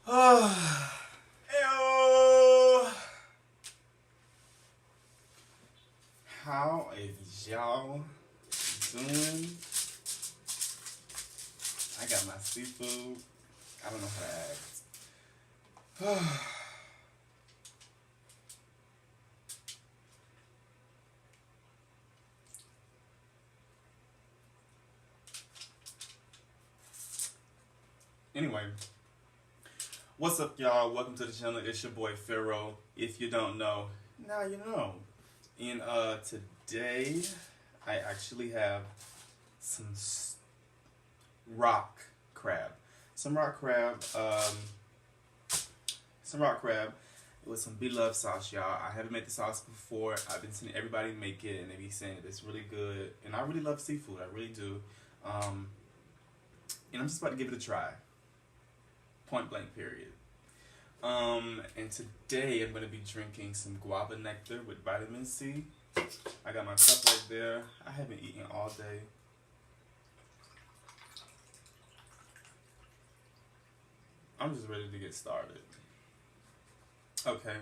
Oh, ew. How is y'all doing? I got my seafood. I don't know how to act. Anyway, what's up, y'all? Welcome to the channel. It's your boy Pharaoh. If you don't know, now you know. And today, I actually have some rock crab. Some rock crab. Some rock crab with some Bloves sauce, y'all. I haven't made the sauce before. I've been seeing everybody make it, and they be saying it's really good. And I really love seafood. I really do. And I'm just about to give it a try. Point blank, period. And today I'm gonna be drinking some guava nectar with vitamin C. I got my cup right there. I haven't eaten all day. I'm just ready to get started. Okay,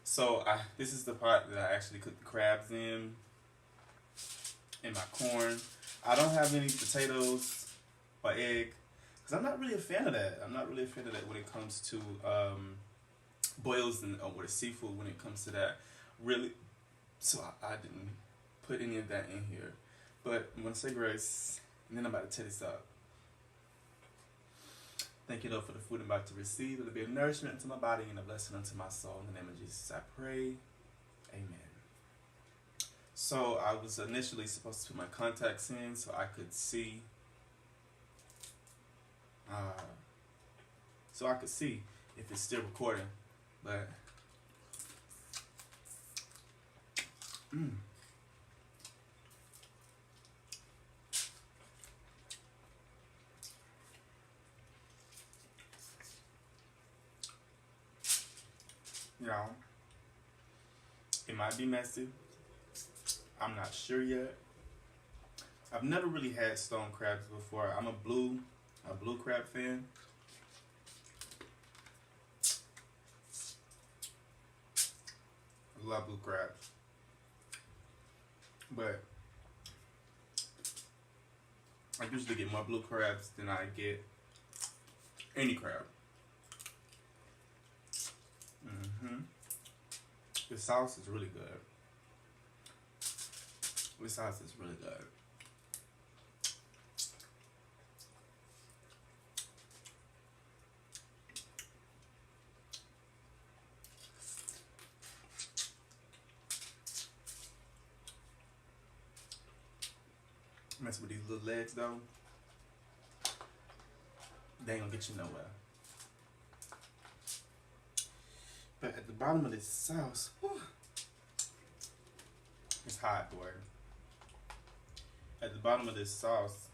so this is the part that I actually cook the crabs in, and my corn. I don't have any potatoes or egg, because I'm not really a fan of that. I'm not really a fan of that when it comes to boils and with seafood when it comes to that. Really, so I didn't put any of that in here. But I'm going to say grace, and then I'm about to tear this up. Thank you, Lord, for the food I'm about to receive. It'll be a nourishment unto my body and a blessing unto my soul. In the name of Jesus, I pray. Amen. So I was initially supposed to put my contacts in so I could see. If it's still recording. But y'all, it might be messy. I'm not sure yet. I've never really had stone crabs before. I'm a blue crab fan. I love blue crabs. But I usually get more blue crabs than I get any crab. The sauce is really good. The sauce is really good. Mess with these little legs though, they ain't gonna get you nowhere. But at the bottom of this sauce, whew, it's hot, boy. At the bottom of this sauce,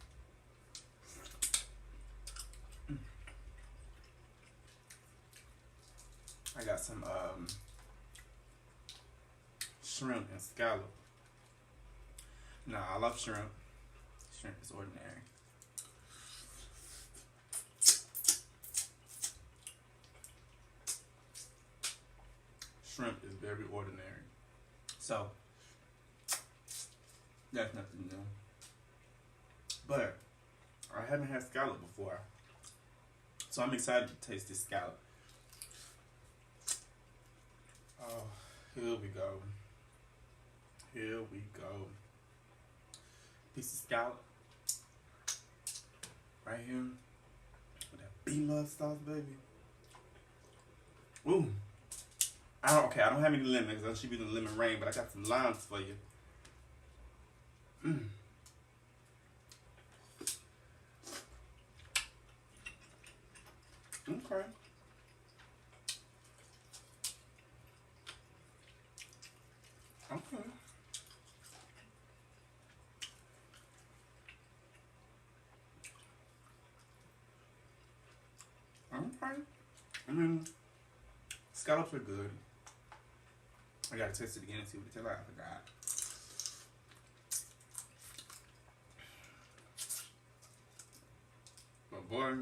I got some shrimp and scallop. Now, I love shrimp. Shrimp is ordinary. Shrimp is very ordinary. So, that's nothing new. But, I haven't had scallop before. So I'm excited to taste this scallop. Oh, here we go. Here we go. Piece of scallop. Right here. With that Bloves sauce, baby. Ooh. I don't have any lemons. I should be the lemon rain, but I got some limes for you. Okay. Okay. Okay. I mean, scallops are good. I gotta taste it again and see what it tastes like. I forgot. But boy,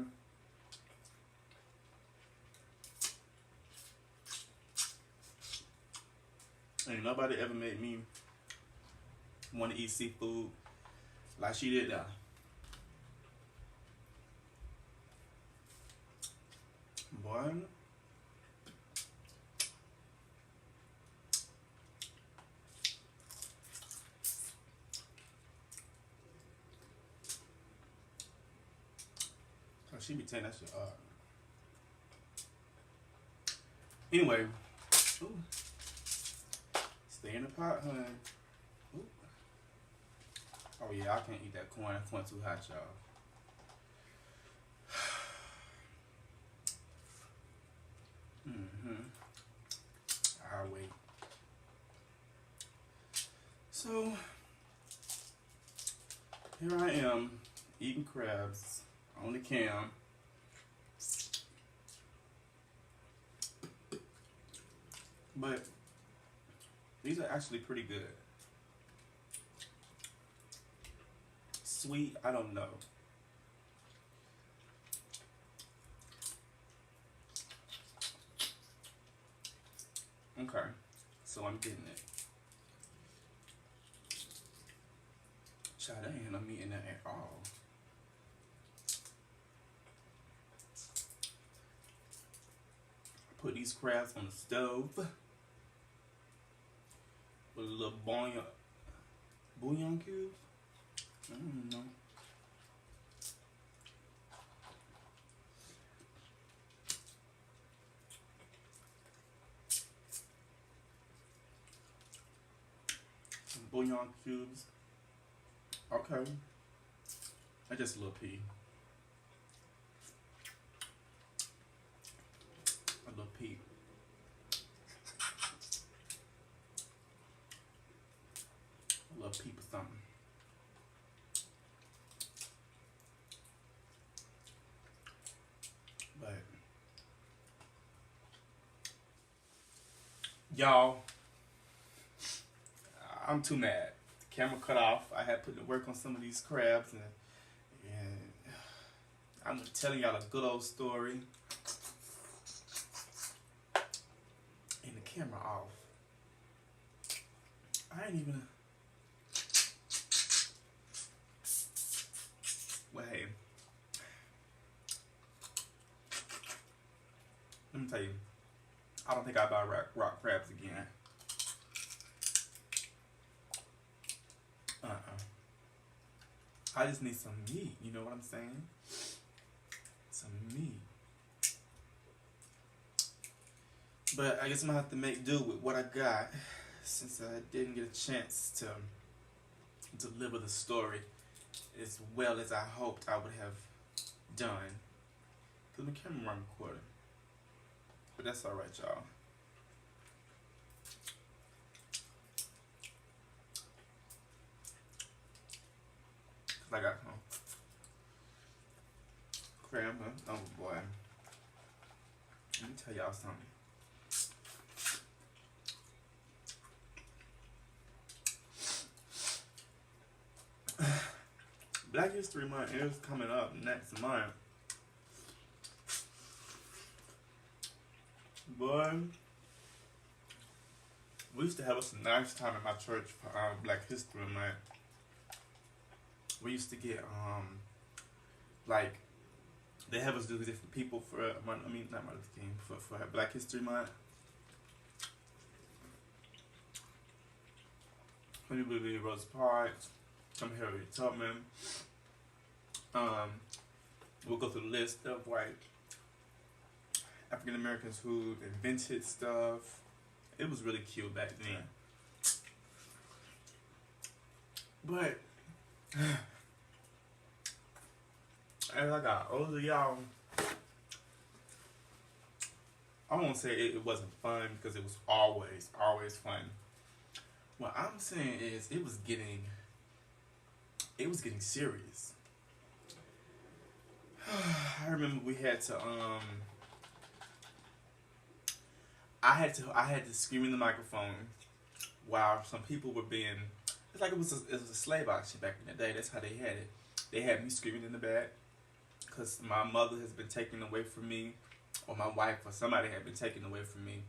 Ain't nobody ever made me want to eat seafood like she did that. Boy. So she be tearing that shit up. Anyway. Ooh. Stay in the pot, honey. Ooh. Oh yeah, I can't eat that corn. That corn too hot, y'all. I'll wait. So here I am eating crabs on the cam. But these are actually pretty good. Sweet, I don't know. Okay, so I'm getting it. Child, that ain't no meat in that at all. Put these crabs on the stove with a little bouillon cubes. I don't know. Some bouillon cubes. Okay. I just a little pea. A little pea. A little peep or something. But y'all, I'm too mad. The camera cut off. I had put to work on some of these crabs, and I'm telling y'all a good old story. And the camera off. I ain't even. Well, hey. Let me tell you. I don't think I'll buy rock crabs again. I just need some meat, you know what I'm saying? Some meat. But I guess I'm gonna have to make do with what I got, since I didn't get a chance to deliver the story as well as I hoped I would have done. Because my camera run recording. But that's alright, y'all. I got crab, huh? Oh boy. Let me tell y'all something. Black History Month is coming up next month. Boy, we used to have us a nice time at my church for Black History Month. We used to get, like, they have us do different people for, not Martin Luther King, for Black History Month. Some people do Rosa Parks, some Harriet Tubman. We'll go through the list of white African Americans who invented stuff. It was really cute back then. But as I got older, y'all, I won't say it wasn't fun, because it was always fun. What I'm saying is it was getting serious. I remember we had to I had to scream in the microphone while some people were being. It's like it was a slave auction back in the day. That's how they had it. They had me screaming in the back because my mother has been taken away from me, or my wife, or somebody had been taken away from me.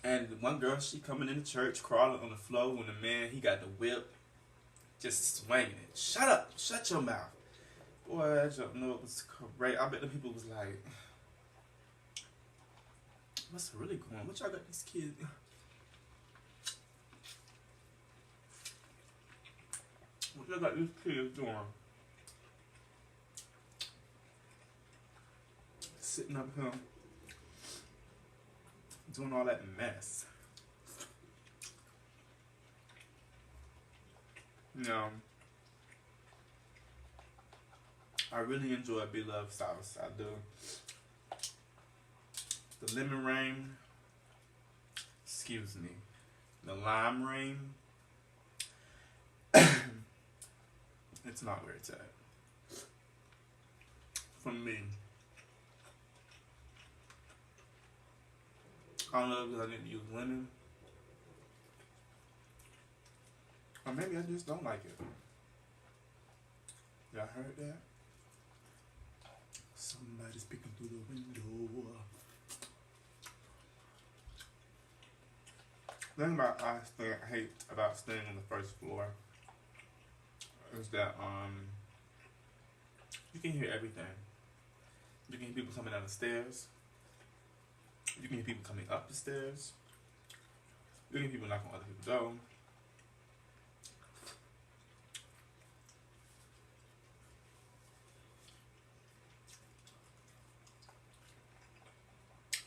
And one girl, she coming into church, crawling on the floor when the man, he got the whip, just swinging it. Shut up, shut your mouth. Boy, I don't know, it was great. I bet the people was like, what's really going on? What y'all got these kids? What y'all got these kids doing? Sitting up here, doing all that mess. You know, I really enjoy Bloves sauce. I do. The lemon rain, excuse me, the lime rain, it's not where it's at. For me. I don't know if I didn't use lemon. Or maybe I just don't like it. Y'all heard that? Somebody's peeking through the window. The thing about I hate about staying on the first floor is that you can hear everything. You can hear people coming down the stairs. You can hear people coming up the stairs. You can hear people knocking on other people's door.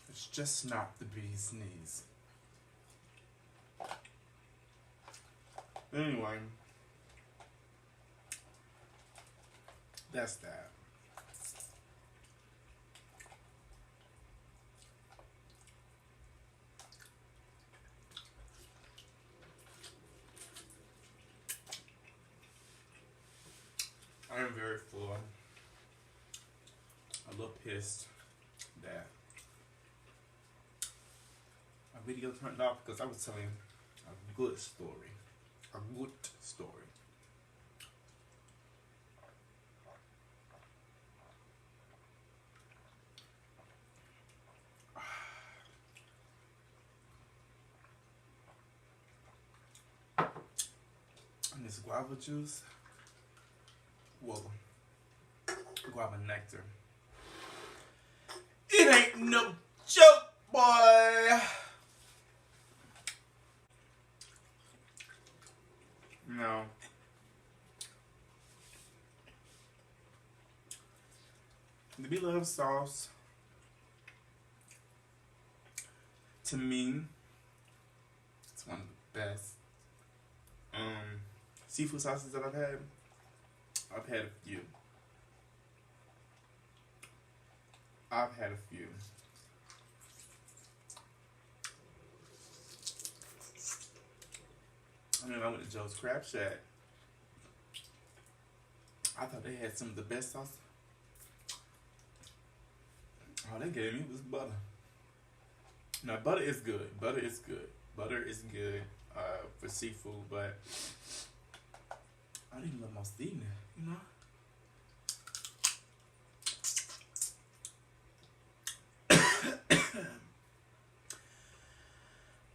It's just not the bee's knees. Anyway, that's that. I am very full. A little pissed that my video turned off because I was telling a good story. A good story. And this guava juice, well, guava nectar. It ain't no joke, boy. No. The Bloves sauce, to me, it's one of the best seafood sauces that I've had. I've had a few. I mean, I went to Joe's Crab Shack. I thought they had some of the best sauce. All they gave me was butter. Now, butter is good. Butter is good for seafood, but I didn't love most eating it, you know?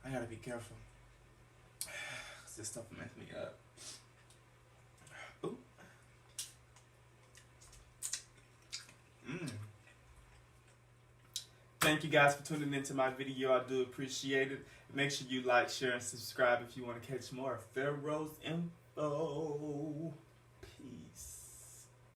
I gotta be careful. This stuff messed me up. Ooh. Thank you guys for tuning into my video. I do appreciate it. Make sure you like, share, and subscribe if you want to catch more of Pharaohs and